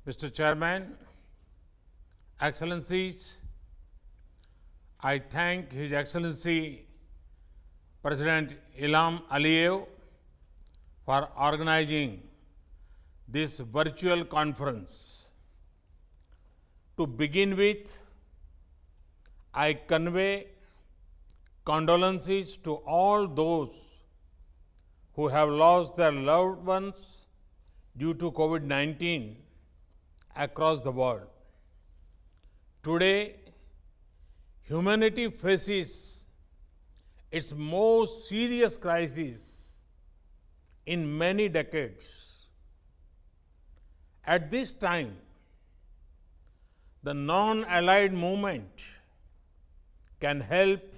Mr. Chairman, Excellencies, I thank His Excellency President Ilham Aliyev for organizing this virtual conference. To begin with, I convey condolences to all those who have lost their loved ones due to COVID-19 across the world. Today, humanity faces its most serious crisis in many decades. At this time, the non-allied movement can help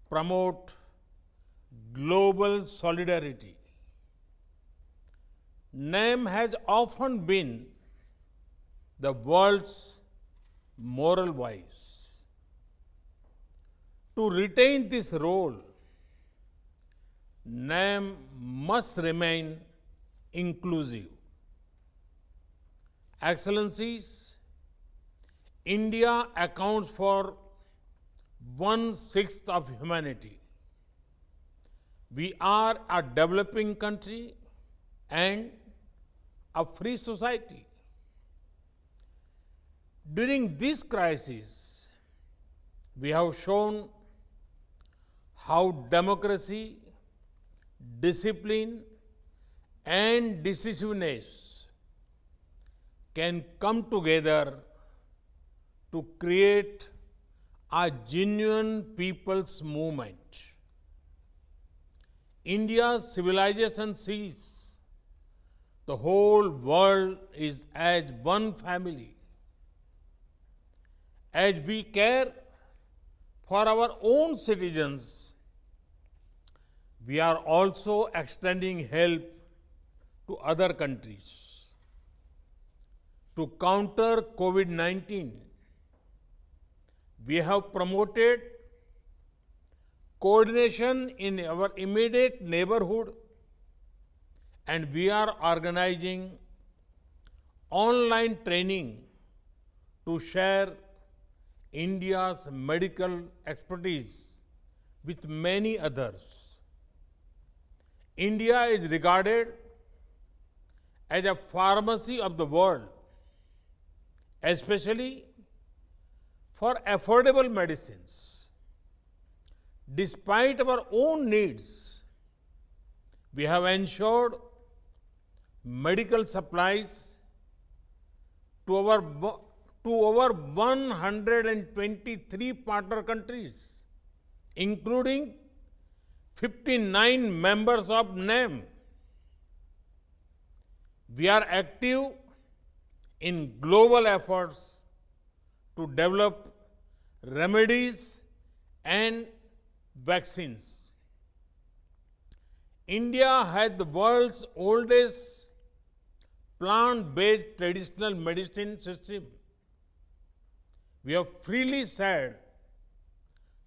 promote global solidarity. NAM has often been the world's moral voice. To retain this role, NAM must remain inclusive. Excellencies, India accounts for 1/6 of humanity. We are a developing country and a free society. During this crisis, we have shown how democracy, discipline, and decisiveness can come together to create a genuine people's movement. India's civilization sees the whole world is as one family. As we care for our own citizens, we are also extending help to other countries. To counter COVID-19, we have promoted coordination in our immediate neighborhood, and we are organizing online training to share India's medical expertise with many others. India is regarded as a pharmacy of the world, especially for affordable medicines. Despite our own needs, we have ensured medical supplies to over 123 partner countries, including 59 members of NAM. We are active in global efforts to develop remedies and vaccines. India has the world's oldest plant-based traditional medicine system. We have freely shared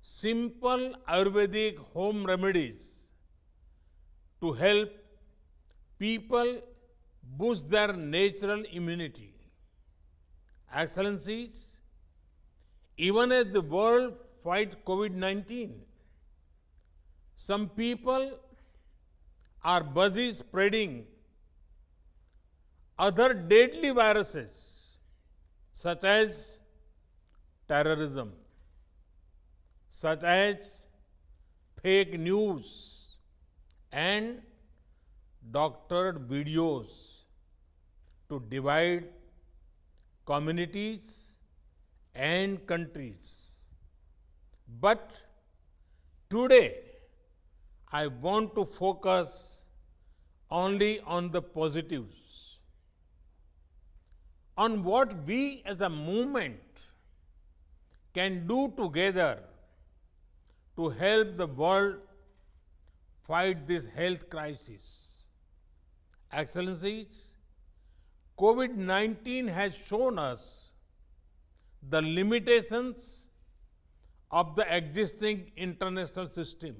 simple Ayurvedic home remedies to help people boost their natural immunity. Excellencies, even as the world fights COVID-19, some people are busy spreading other deadly viruses such as terrorism, such as fake news and doctored videos to divide communities and countries. But today, I want to focus only on the positives, on what we as a movement can do together to help the world fight this health crisis. Excellencies, COVID-19 has shown us the limitations of the existing international system.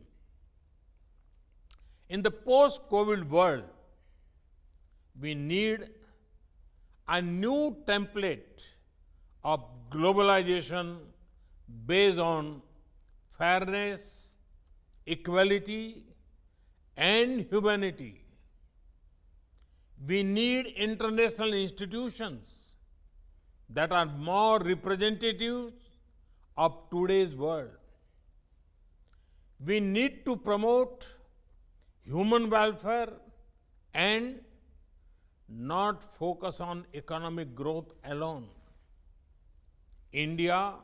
In the post-COVID world, we need a new template of globalization based on fairness, equality, and humanity. We need international institutions that are more representative of today's world. We need to promote human welfare and not focus on economic growth alone. India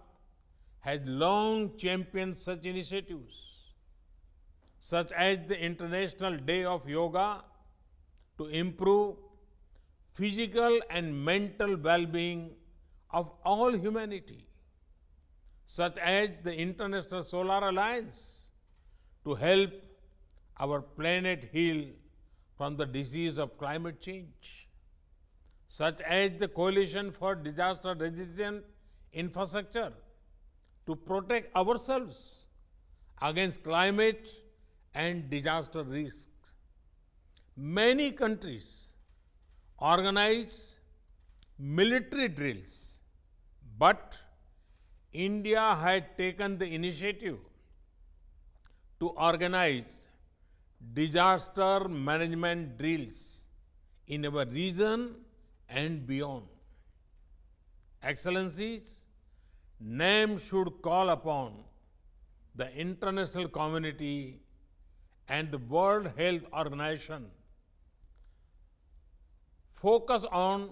has long championed such initiatives, such as the International Day of Yoga, to improve physical and mental well-being of all humanity, such as the International Solar Alliance, to help our planet heal from the disease of climate change, such as the Coalition for Disaster Resistant Infrastructure, to protect ourselves against climate and disaster risks. Many countries organize military drills, but India had taken the initiative to organize disaster management drills in our region and beyond. Excellencies, NAM should call upon the international community and the World Health Organization focus on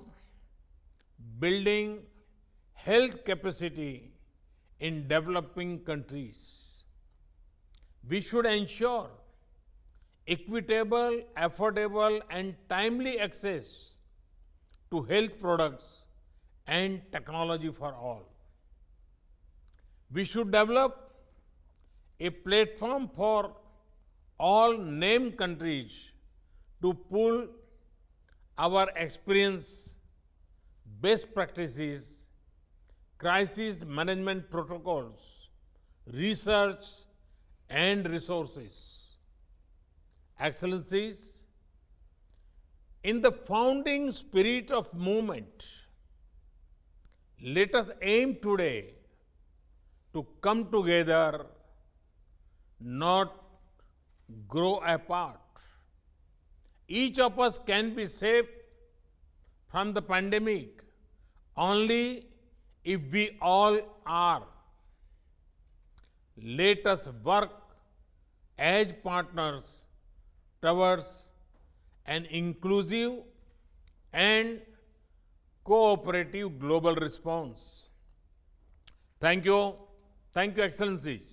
building health capacity in developing countries. We should ensure equitable, affordable, and timely access to health products and technology for all. We should develop a platform for all named countries to pool our experience, best practices, crisis management protocols, research, and resources. Excellencies, in the founding spirit of movement, let us aim today to come together, not grow apart. Each of us can be saved from the pandemic only if we all are. Let us work as partners towards an inclusive and cooperative global response. Thank you. Thank you, Excellencies.